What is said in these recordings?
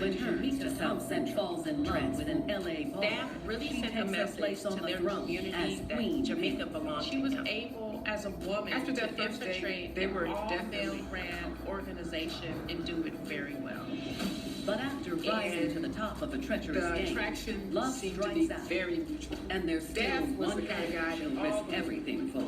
returns to South Central, falls in love with an LA bar. Staff really She sent a takes her message place to on the their throne community as that Queen Jamaica belonged. She was able, as a woman, After that to first day, infiltrate they were an definitely all-male-ran organization and do it very well. But after rising And to the top of a treacherous the game, attraction love seemed to strikes be out. very mutual. And there's still Daff was one the kind of guy she'll that risk all the everything for.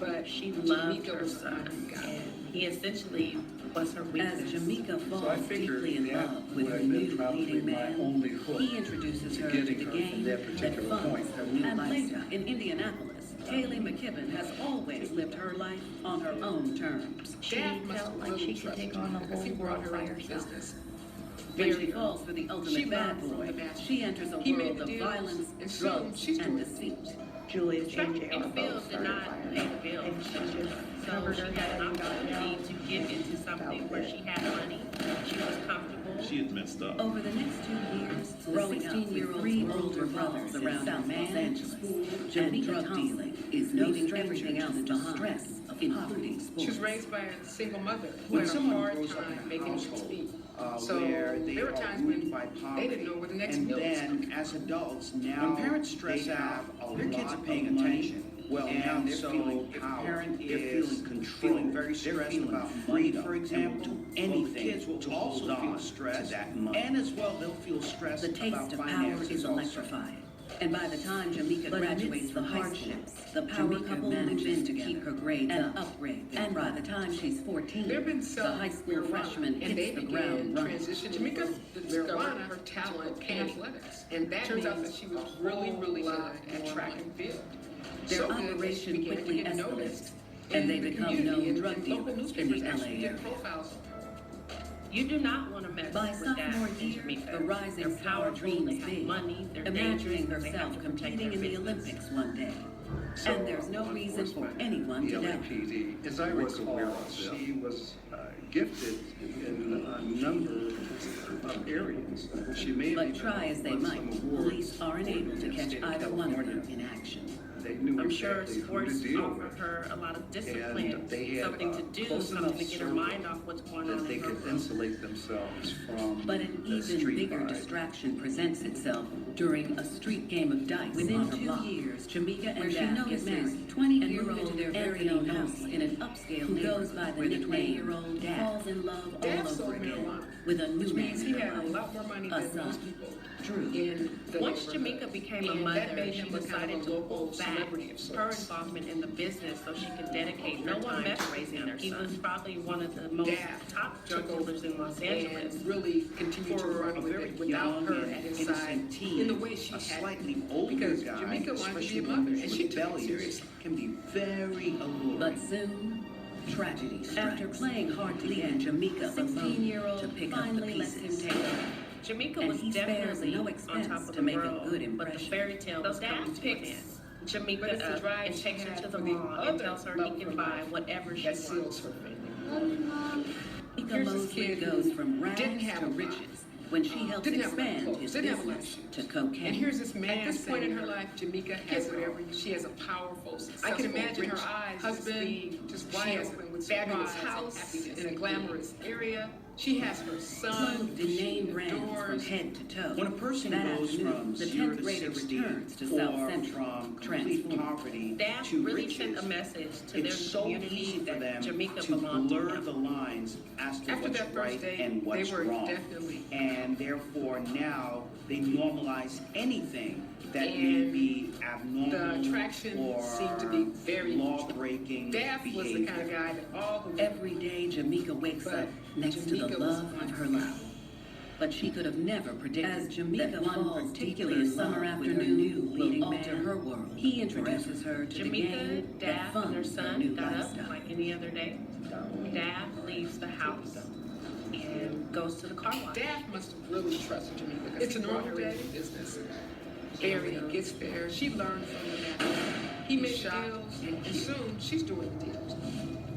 But She loved Jamaica her was the son, kind of guy. and he essentially was her As weakness. Jamaica falls So I figured deeply in that love with would her have been new probably leading my man, only hook he introduces to her to getting the her from game that that particular funds point. her new And lifestyle. In Indianapolis, Kaylee McKibben has always lived her life on her own terms. Daff must felt have like really she could trusted take on the because he whole brought world her by into herself. business. When Very she falls for the She ultimate bad learned from boy, the master. she enters a He made world the of deals, violence, and soon drugs, she's and doing it. deceit. Julius Track and JR and both field did started not firing. pay the bills. And she just So covered she her had head an and got opportunity down. to get into something where she had money, she was comfortable. She had messed up. Over the next 2 years, growing up with 3 older brothers around South Los Angeles, and drug dealing is leaving everything else behind. Stress of poverty. She was raised by a single mother who When had a someone hard grows up in time a making ends household, meet. So Where they there were are times ruled when by they poverty, didn't know where the next and meal was then coming. as adults now, When parents stress they out, have a their kids lot are paying of money. attention. Well, And now they're so feeling if a power. parent They're is feeling control. feeling very They're stressed feeling about money, money, for example. and will do Well, anything kids will to also hold feel on stressed, to that money. and as well they'll feel stressed The taste about of power finances is also. electrifying. And by the time Jamaica graduates from high school, the power couple manages to keep her grades and upgrade. And by the time she's 14, There have been the some high school marijuana, freshman and they hits the began ground running. transitioning Jamaica discovered her talent in athletics, and that turns out that she was really, really good at track and field. Their So good that she operation began to quickly get escalates, noticed and in they the become community, known and drug local dealers in newspapers the actually LA did area. profiles of her. You do not want to mess By with that sophomore in year, Jamaica. the rising They're star powerful, dreams they have big, money, they're imagining dangerous, they have herself to protect competing in their the business. Olympics one day. So, And there's no law reason for enforcement, anyone the to doubt. LAPD, as I was aware recall, of this. she was gifted in a number of areas. She may have But even try as they won might, some awards police aren't for able to the catch state of either one of them California. in action. They knew I'm sure exactly who sports to deal offer with. her a lot of discipline, And they had something to a do, close something enough to get her circle mind off what's going on that they in her could room. insulate themselves from But an the even street bigger vibe. distraction presents itself during a street game of dice. Within 2 years, Jamaica and Daff get married. 20-year-old their very own house in an upscale who goes by the nickname Daff falls in love all Daff over sold again marijuana, with a new which man means in he her had a life. lot more money A than son, most people Drew. in the Once neighborhood. Jamaica became a And mother, that made she him a kind decided of a to local hold back celebrity of her sorts. involvement in the business so she could dedicate No her one time messed to with raising him. their He was probably one of the most Daff top drug took over dealers in Los Angeles. and really continued to For run a with very it without young her and at his innocent side teen, in the way she a had slightly older because guy, Jamaica wanted to be especially a one mother, who's and she took it rebellious, seriously. can be very alluring. But soon, tragedy strikes. After playing hard to get, Jamaica 16-year-old finally lets him take her. Jamaica And was he spares definitely no on expense top of to the make a world, good but the impression. fairy tale was coming to an picks end. But it's Jamaica the drive and she takes her had to the for the mall and other tells her love he of can her buy life whatever she that wants. seals her family. Mika Here's this Mosley kid goes who from rags didn't have to a lot. riches when she helps Didn't have a lot of expand clothes, his didn't have a lot of business shoes. to cocaine. And here's this man. At this point in saying her life, Jamaica has whatever she has a powerful, successful, I can imagine her rich eyes husband, being just she wide has open a with fabulous surprise and house happiness in a and glamorous area. She has her son, clothed in who she name brands from adores. head to toe. When a person That goes afternoon, from the 0 10th to grader 60 returns to or South Central, from complete transformed. poverty Daff to really riches, sent a message to their it's so community easy for that them Jamaica to belonged to blur them. the lines as to After what's that first right date, and what's they were wrong. definitely. And therefore now they normalize anything that may And be abnormal the attraction or seemed to be very law-breaking Daff was behavior. the kind of guy that all the Every day, Jamaica wakes But up next to Jamaica the was love fine. of her life. But she could have never predicted as Jamaica that one falls particular deeply in summer love with her afternoon new leading will alter man. her world. He introduces her to the Jamaica, game that Daff, and her funds her son new got up lifestyle. like any other day. Daff leaves the house and goes to the car wash. Daff must have really trusted Jamaica because it's a normal day in business. Very gets there. She learned from the master. He made deals, and soon she's doing the deals.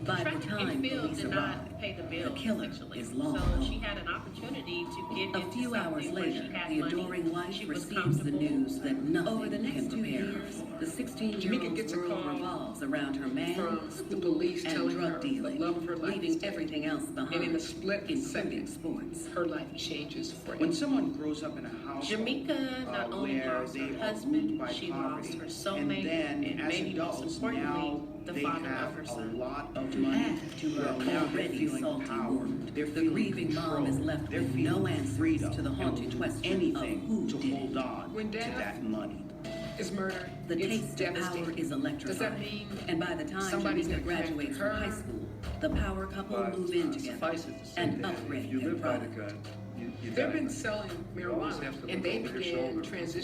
By Track the time and field police did arrive, not pay the bills, killer actually. is long so gone. she had an opportunity to get A into few hours something where later, she had the money, adoring wife she was receives the comfortable. news that nothing Over the next can 2 prepare her. years, The Jamaica 16-year-old's gets a world call revolves around her man, from the school, police and telling drug her dealing, the love of her life is leaving dead. everything else behind, And in a split including second, sports. her life changes forever. When someone grows up in a house Jamaica not only where lost they her are ruled husband, by she poverty, lost her and soulmate, then and as maybe most adults importantly, now the they father have of her a son. lot of To money. add to her Well, now they're already feeling salty power. wound, They're the feeling grieving mom is control. left They're with feeling no answers freedom to the haunting and will do question anything of who to did hold it. on When to Dad that money. is murdered, The it's taste of power devastating. is electrifying. Does that mean And by the time somebody's Jamaica gonna connect graduates her? from high school, the power couple But move in together suffice it to say and that upgrade if you their live by the product. gun, you they've die been by it. selling You always marijuana have to and look they over your began shoulder. transitioning